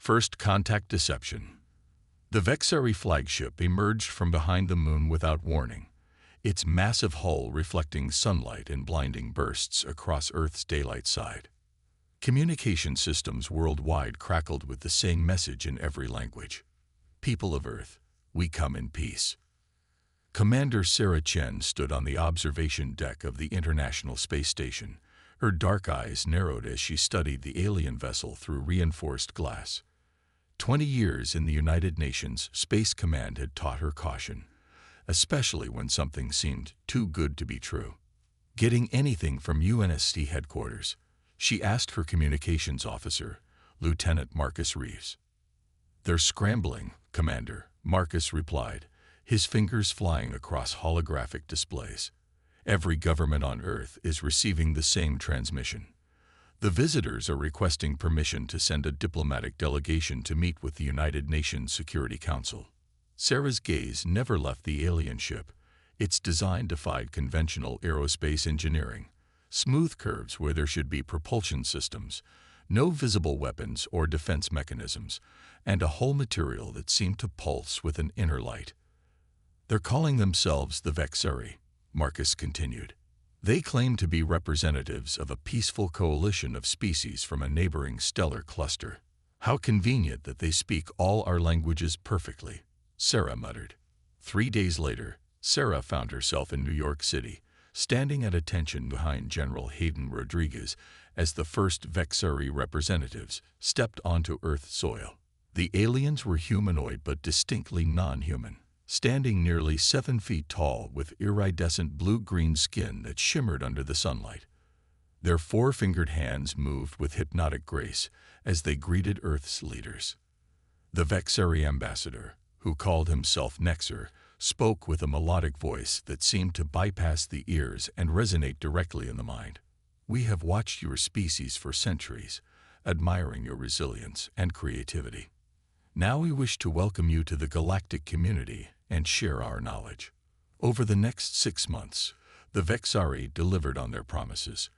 First contact deception. The Vexari flagship emerged from behind the moon without warning, its massive hull reflecting sunlight in blinding bursts across Earth's daylight side. Communication systems worldwide crackled with the same message in every language. People of Earth, we come in peace. Commander Sarah Chen stood on the observation deck of the International Space Station, her dark eyes narrowed as she studied the alien vessel through reinforced glass. 20 years in the United Nations Space Command had taught her caution, especially when something seemed too good to be true. Getting anything from UNSC headquarters, she asked her communications officer, Lieutenant Marcus Reeves. "They're scrambling, Commander," Marcus replied, his fingers flying across holographic displays. "Every government on Earth is receiving the same transmission. The visitors are requesting permission to send a diplomatic delegation to meet with the United Nations Security Council." Sarah's gaze never left the alien ship. Its design defied conventional aerospace engineering. Smooth curves where there should be propulsion systems, no visible weapons or defense mechanisms, and a hull material that seemed to pulse with an inner light. "They're calling themselves the Vexari," Marcus continued. "They claim to be representatives of a peaceful coalition of species from a neighboring stellar cluster. How convenient that they speak all our languages perfectly," Sarah muttered. 3 days later, Sarah found herself in New York City, standing at attention behind General Hayden Rodriguez as the first Vexari representatives stepped onto Earth soil. The aliens were humanoid but distinctly non-human, standing nearly 7 feet tall with iridescent blue-green skin that shimmered under the sunlight. Their four-fingered hands moved with hypnotic grace as they greeted Earth's leaders. The Vexari ambassador, who called himself Nexer, spoke with a melodic voice that seemed to bypass the ears and resonate directly in the mind. "We have watched your species for centuries, admiring your resilience and creativity. Now we wish to welcome you to the galactic community and share our knowledge." Over the next 6 months, the Vexari delivered on their promises.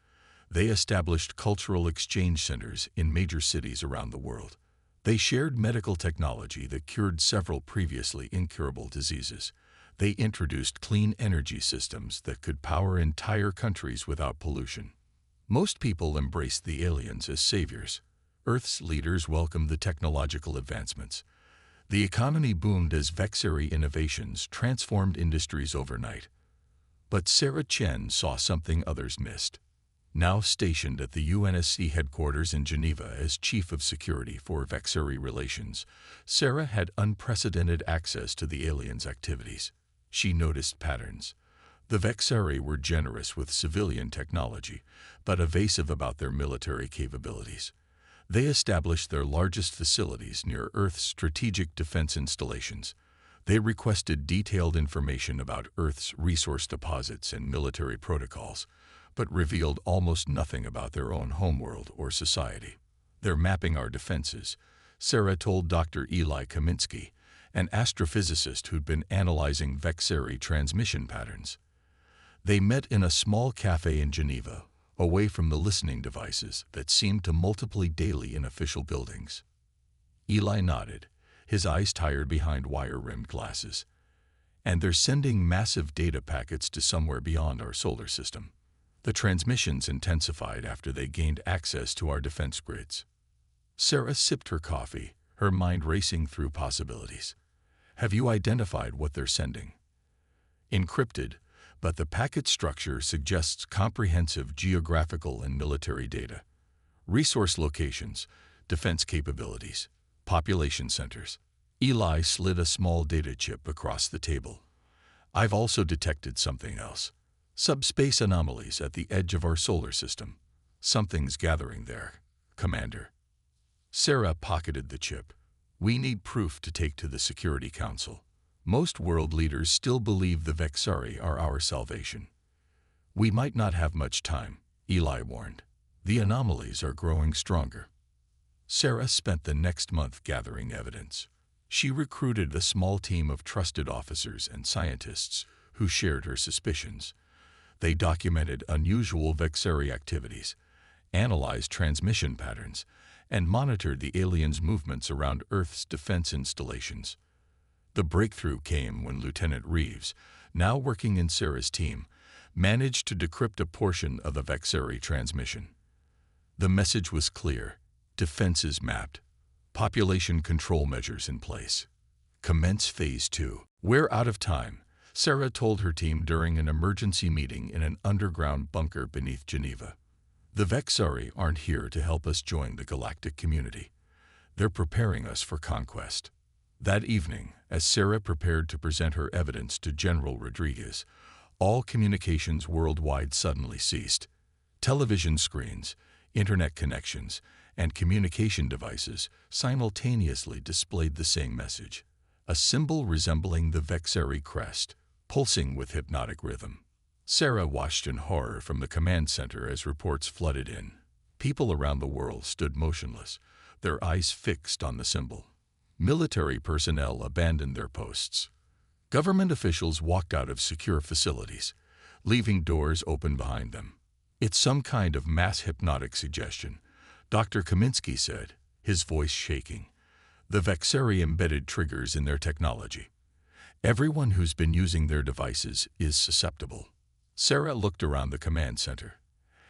They established cultural exchange centers in major cities around the world. They shared medical technology that cured several previously incurable diseases. They introduced clean energy systems that could power entire countries without pollution. Most people embraced the aliens as saviors. Earth's leaders welcomed the technological advancements. The economy boomed as Vexari innovations transformed industries overnight. But Sarah Chen saw something others missed. Now stationed at the UNSC headquarters in Geneva as Chief of Security for Vexari Relations, Sarah had unprecedented access to the aliens' activities. She noticed patterns. The Vexari were generous with civilian technology, but evasive about their military capabilities. They established their largest facilities near Earth's strategic defense installations. They requested detailed information about Earth's resource deposits and military protocols, but revealed almost nothing about their own homeworld or society. "They're mapping our defenses," Sarah told Dr. Eli Kaminsky, an astrophysicist who'd been analyzing Vexari transmission patterns. They met in a small cafe in Geneva, away from the listening devices that seemed to multiply daily in official buildings. Eli nodded, his eyes tired behind wire-rimmed glasses. "And they're sending massive data packets to somewhere beyond our solar system." The transmissions intensified after they gained access to our defense grids. Sarah sipped her coffee, her mind racing through possibilities. "Have you identified what they're sending?" "Encrypted, but the packet structure suggests comprehensive geographical and military data. Resource locations, defense capabilities, population centers." Eli slid a small data chip across the table. "I've also detected something else. Subspace anomalies at the edge of our solar system. Something's gathering there, Commander." Sarah pocketed the chip. "We need proof to take to the Security Council. Most world leaders still believe the Vexari are our salvation." "We might not have much time," Eli warned. "The anomalies are growing stronger." Sarah spent the next month gathering evidence. She recruited a small team of trusted officers and scientists who shared her suspicions. They documented unusual Vexari activities, analyzed transmission patterns, and monitored the aliens' movements around Earth's defense installations. The breakthrough came when Lieutenant Reeves, now working in Sarah's team, managed to decrypt a portion of the Vexeri transmission. The message was clear: defenses mapped, population control measures in place. Commence Phase 2. "We're out of time," Sarah told her team during an emergency meeting in an underground bunker beneath Geneva. "The Vexeri aren't here to help us join the galactic community. They're preparing us for conquest." That evening, as Sarah prepared to present her evidence to General Rodriguez, all communications worldwide suddenly ceased. Television screens, internet connections, and communication devices simultaneously displayed the same message, a symbol resembling the Vexeri crest, pulsing with hypnotic rhythm. Sarah watched in horror from the command center as reports flooded in. People around the world stood motionless, their eyes fixed on the symbol. Military personnel abandoned their posts. Government officials walked out of secure facilities, leaving doors open behind them. "It's some kind of mass hypnotic suggestion," Dr. Kaminsky said, his voice shaking. "The Vexeri embedded triggers in their technology. Everyone who's been using their devices is susceptible." Sarah looked around the command center.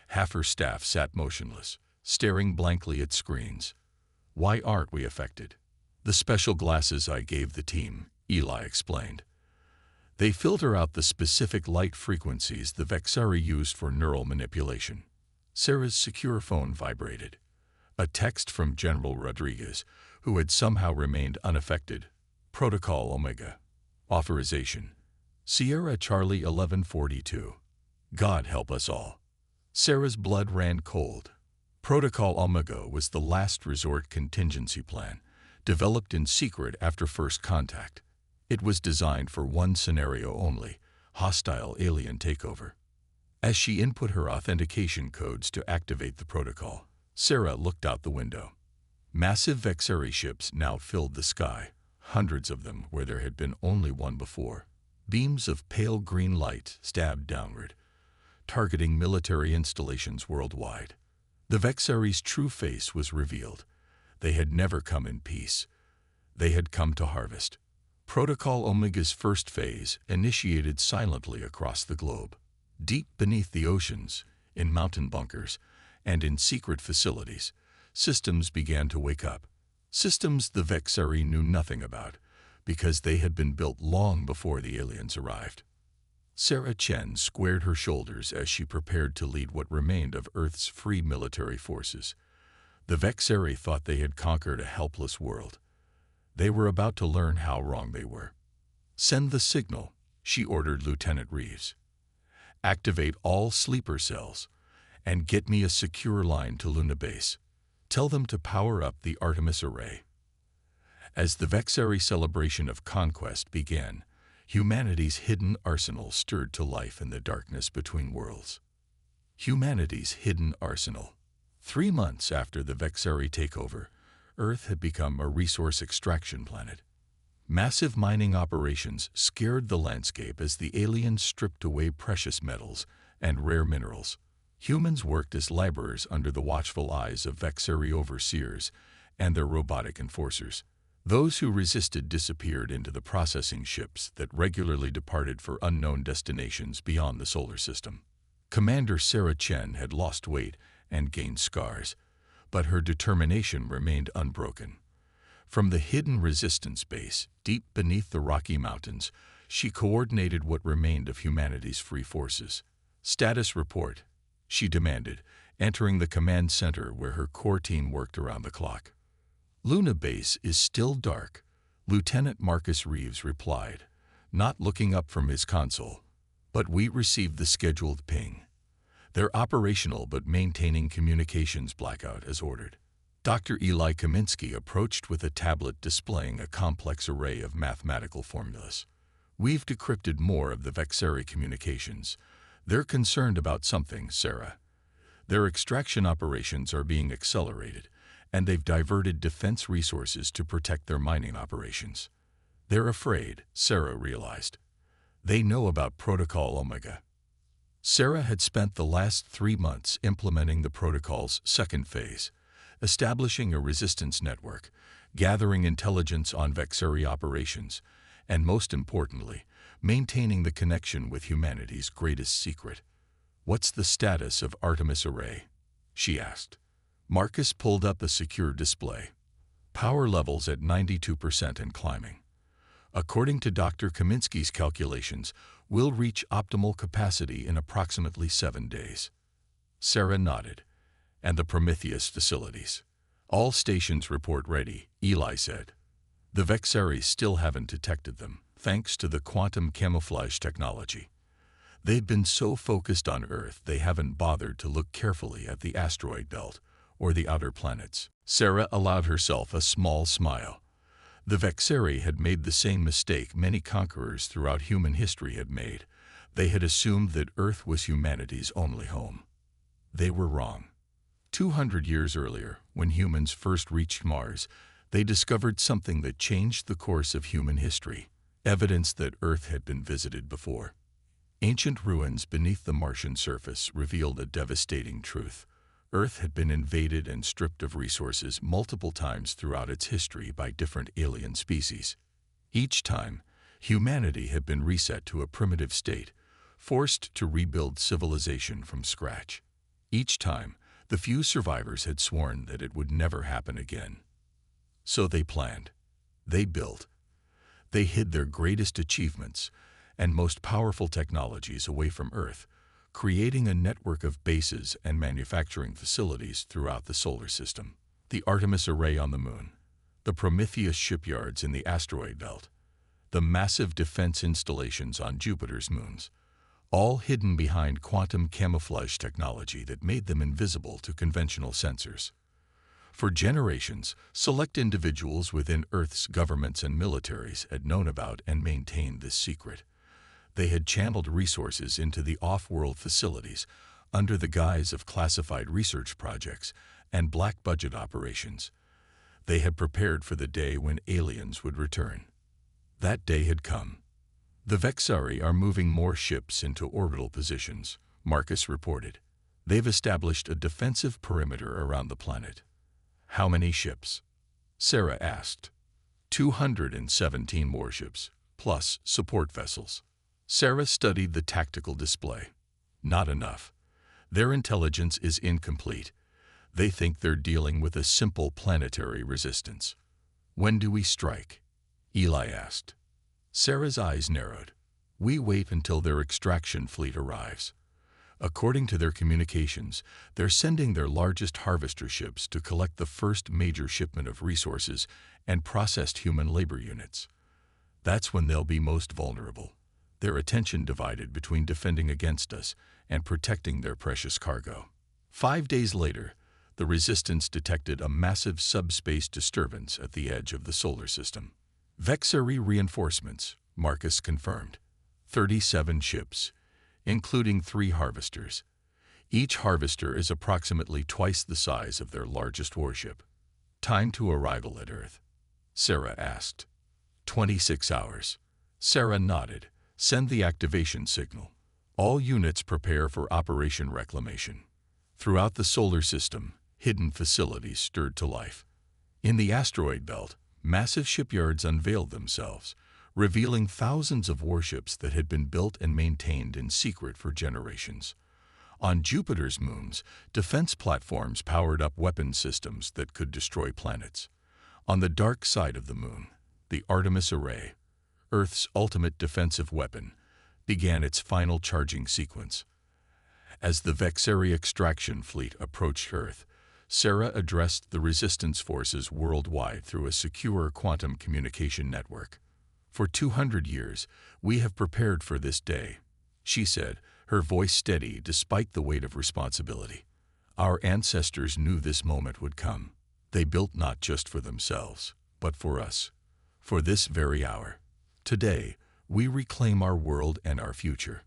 Half her staff sat motionless, staring blankly at screens. "Why aren't we affected?" "The special glasses I gave the team," Eli explained. "They filter out the specific light frequencies the Vexeri used for neural manipulation." Sarah's secure phone vibrated. A text from General Rodriguez, who had somehow remained unaffected. "Protocol Omega. Authorization. Sierra Charlie 1142. God help us all." Sarah's blood ran cold. Protocol Omega was the last resort contingency plan, developed in secret after first contact. It was designed for one scenario only: hostile alien takeover. As she input her authentication codes to activate the protocol, Sarah looked out the window. Massive Vexeri ships now filled the sky, hundreds of them where there had been only one before. Beams of pale green light stabbed downward, targeting military installations worldwide. The Vexeri's true face was revealed. They had never come in peace. They had come to harvest. Protocol Omega's first phase initiated silently across the globe. Deep beneath the oceans, in mountain bunkers, and in secret facilities, systems began to wake up. Systems the Vexeri knew nothing about, because they had been built long before the aliens arrived. Sarah Chen squared her shoulders as she prepared to lead what remained of Earth's free military forces. The Vexeri thought they had conquered a helpless world. They were about to learn how wrong they were. "Send the signal," she ordered Lieutenant Reeves. "Activate all sleeper cells, and get me a secure line to Luna Base. Tell them to power up the Artemis array." As the Vexeri celebration of conquest began, humanity's hidden arsenal stirred to life in the darkness between worlds. Humanity's hidden arsenal. 3 months after the Vexeri takeover, Earth had become a resource extraction planet. Massive mining operations scared the landscape as the aliens stripped away precious metals and rare minerals. Humans worked as laborers under the watchful eyes of Vexeri overseers and their robotic enforcers. Those who resisted disappeared into the processing ships that regularly departed for unknown destinations beyond the solar system. Commander Sarah Chen had lost weight and gained scars, but her determination remained unbroken. From the hidden resistance base, deep beneath the Rocky Mountains, she coordinated what remained of humanity's free forces. "Status report," she demanded, entering the command center where her core team worked around the clock. "Luna Base is still dark," Lieutenant Marcus Reeves replied, not looking up from his console. "But we received the scheduled ping. They're operational but maintaining communications blackout as ordered." Dr. Eli Kaminsky approached with a tablet displaying a complex array of mathematical formulas. "We've decrypted more of the Vexeri communications. They're concerned about something, Sarah. Their extraction operations are being accelerated, and they've diverted defense resources to protect their mining operations." "They're afraid," Sarah realized. "They know about Protocol Omega." Sarah had spent the last 3 months implementing the protocol's second phase, establishing a resistance network, gathering intelligence on Vexari operations, and most importantly, maintaining the connection with humanity's greatest secret. "What's the status of Artemis Array?" she asked. Marcus pulled up a secure display. "Power levels at 92% and climbing. According to Dr. Kaminsky's calculations, we'll reach optimal capacity in approximately 7 days." Sarah nodded. "And the Prometheus facilities?" "All stations report ready," Eli said. "The Vexari still haven't detected them, thanks to the quantum camouflage technology. They've been so focused on Earth they haven't bothered to look carefully at the asteroid belt or the outer planets." Sarah allowed herself a small smile. The Vexari had made the same mistake many conquerors throughout human history had made. They had assumed that Earth was humanity's only home. They were wrong. 200 years earlier, when humans first reached Mars, they discovered something that changed the course of human history, evidence that Earth had been visited before. Ancient ruins beneath the Martian surface revealed a devastating truth. Earth had been invaded and stripped of resources multiple times throughout its history by different alien species. Each time, humanity had been reset to a primitive state, forced to rebuild civilization from scratch. Each time, the few survivors had sworn that it would never happen again. So they planned. They built. They hid their greatest achievements and most powerful technologies away from Earth, creating a network of bases and manufacturing facilities throughout the solar system. The Artemis Array on the Moon, the Prometheus shipyards in the asteroid belt, the massive defense installations on Jupiter's moons, all hidden behind quantum camouflage technology that made them invisible to conventional sensors. For generations, select individuals within Earth's governments and militaries had known about and maintained this secret. They had channeled resources into the off-world facilities under the guise of classified research projects and black-budget operations. They had prepared for the day when aliens would return. That day had come. "The Vexari are moving more ships into orbital positions," Marcus reported. "They've established a defensive perimeter around the planet." "How many ships?" Sarah asked. 217 warships, plus support vessels." Sarah studied the tactical display. "Not enough. Their intelligence is incomplete. They think they're dealing with a simple planetary resistance." "When do we strike?" Eli asked. Sarah's eyes narrowed. "We wait until their extraction fleet arrives. According to their communications, they're sending their largest harvester ships to collect the first major shipment of resources and processed human labor units. That's when they'll be most vulnerable, their attention divided between defending against us and protecting their precious cargo." 5 days later, the Resistance detected a massive subspace disturbance at the edge of the solar system. "Vexari reinforcements," Marcus confirmed. 37 ships, including 3 harvesters. Each harvester is approximately twice the size of their largest warship. "Time to arrival at Earth?" Sarah asked. 26 hours. Sarah nodded. "Send the activation signal. All units prepare for Operation Reclamation." Throughout the solar system, hidden facilities stirred to life. In the asteroid belt, massive shipyards unveiled themselves, revealing thousands of warships that had been built and maintained in secret for generations. On Jupiter's moons, defense platforms powered up weapon systems that could destroy planets. On the dark side of the moon, the Artemis Array, Earth's ultimate defensive weapon, began its final charging sequence. As the Vexari extraction fleet approached Earth, Sarah addressed the resistance forces worldwide through a secure quantum communication network. "For 200 years, we have prepared for this day," she said, her voice steady despite the weight of responsibility. "Our ancestors knew this moment would come. They built not just for themselves, but for us. For this very hour. Today, we reclaim our world and our future."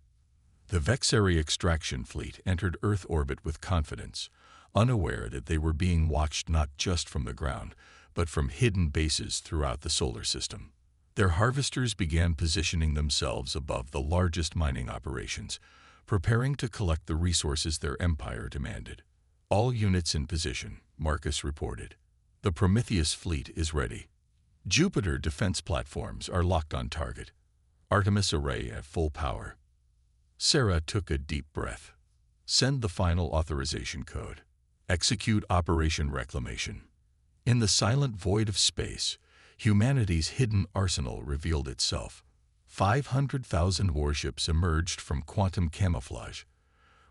The Vexari extraction fleet entered Earth orbit with confidence, unaware that they were being watched not just from the ground, but from hidden bases throughout the solar system. Their harvesters began positioning themselves above the largest mining operations, preparing to collect the resources their empire demanded. "All units in position," Marcus reported. The Prometheus fleet is ready. Jupiter defense platforms are locked on target. Artemis array at full power. Sarah took a deep breath. Send the final authorization code. Execute Operation Reclamation. In the silent void of space, humanity's hidden arsenal revealed itself. 500,000 warships emerged from quantum camouflage,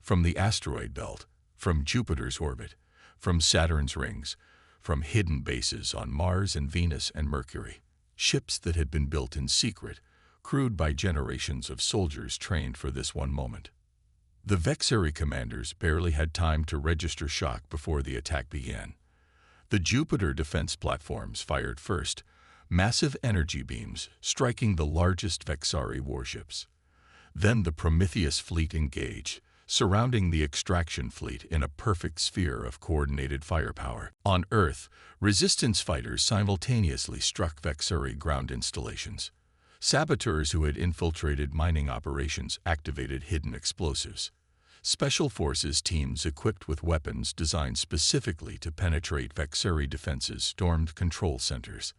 from the asteroid belt, from Jupiter's orbit, from Saturn's rings, from hidden bases on Mars and Venus and Mercury. Ships that had been built in secret, crewed by generations of soldiers trained for this one moment. The Vexari commanders barely had time to register shock before the attack began. The Jupiter defense platforms fired first, massive energy beams striking the largest Vexari warships. Then the Prometheus fleet engaged, surrounding the extraction fleet in a perfect sphere of coordinated firepower. On Earth, resistance fighters simultaneously struck Vexari ground installations. Saboteurs who had infiltrated mining operations activated hidden explosives. Special forces teams equipped with weapons designed specifically to penetrate Vexari defenses stormed control centers.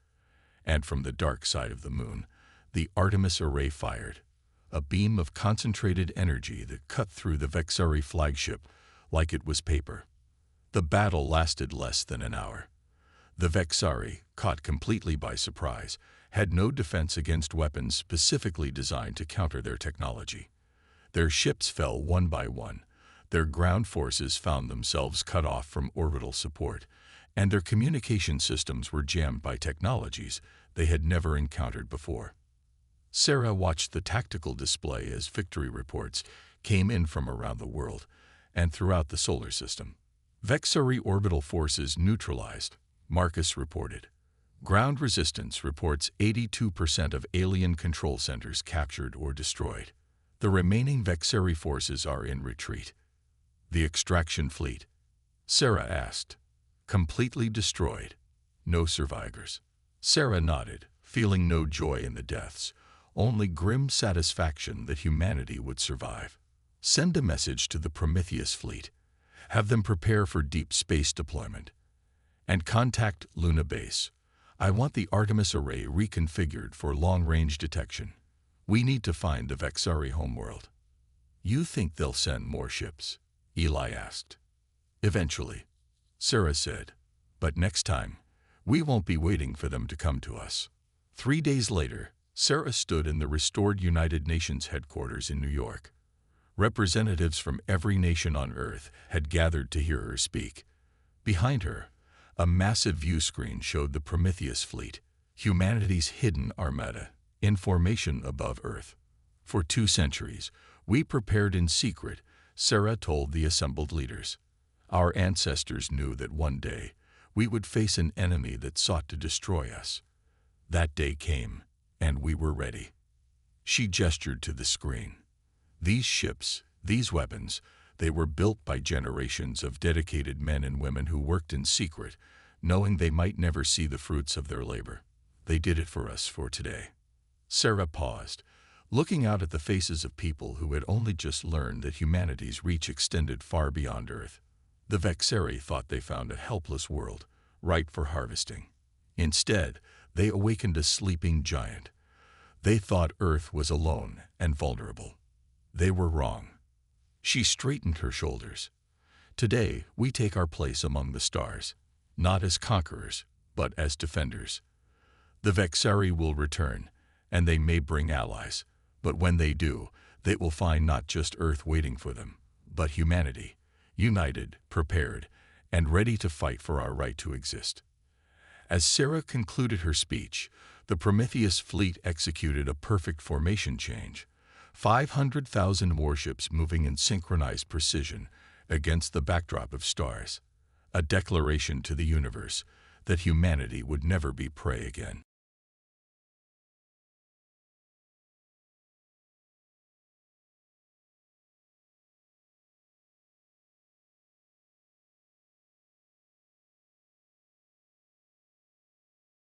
And from the dark side of the moon, the Artemis array fired, a beam of concentrated energy that cut through the Vexari flagship like it was paper. The battle lasted less than an hour. The Vexari, caught completely by surprise, had no defense against weapons specifically designed to counter their technology. Their ships fell one by one, their ground forces found themselves cut off from orbital support, and their communication systems were jammed by technologies they had never encountered before. Sarah watched the tactical display as victory reports came in from around the world and throughout the solar system. Vexari orbital forces neutralized, Marcus reported. Ground resistance reports 82% of alien control centers captured or destroyed. The remaining Vexari forces are in retreat. The extraction fleet, Sarah asked. Completely destroyed. No survivors. Sarah nodded, feeling no joy in the deaths, only grim satisfaction that humanity would survive. Send a message to the Prometheus fleet. Have them prepare for deep space deployment. And contact Luna Base. I want the Artemis array reconfigured for long-range detection. We need to find the Vexari homeworld. You think they'll send more ships? Eli asked. Eventually, Sarah said. But next time, we won't be waiting for them to come to us. 3 days later, Sarah stood in the restored United Nations headquarters in New York. Representatives from every nation on Earth had gathered to hear her speak. Behind her, a massive view screen showed the Prometheus fleet, humanity's hidden armada, in formation above Earth. For 2 centuries, we prepared in secret, Sarah told the assembled leaders. Our ancestors knew that one day we would face an enemy that sought to destroy us. That day came, and we were ready. She gestured to the screen. These ships, these weapons, they were built by generations of dedicated men and women who worked in secret, knowing they might never see the fruits of their labor. They did it for us for today. Sarah paused, looking out at the faces of people who had only just learned that humanity's reach extended far beyond Earth. The Vexari thought they found a helpless world, ripe for harvesting. Instead, they awakened a sleeping giant. They thought Earth was alone and vulnerable. They were wrong. She straightened her shoulders. Today, we take our place among the stars, not as conquerors, but as defenders. The Vexari will return, and they may bring allies, but when they do, they will find not just Earth waiting for them, but humanity, united, prepared, and ready to fight for our right to exist. As Sarah concluded her speech, the Prometheus fleet executed a perfect formation change. 500,000 warships moving in synchronized precision against the backdrop of stars, a declaration to the universe that humanity would never be prey again.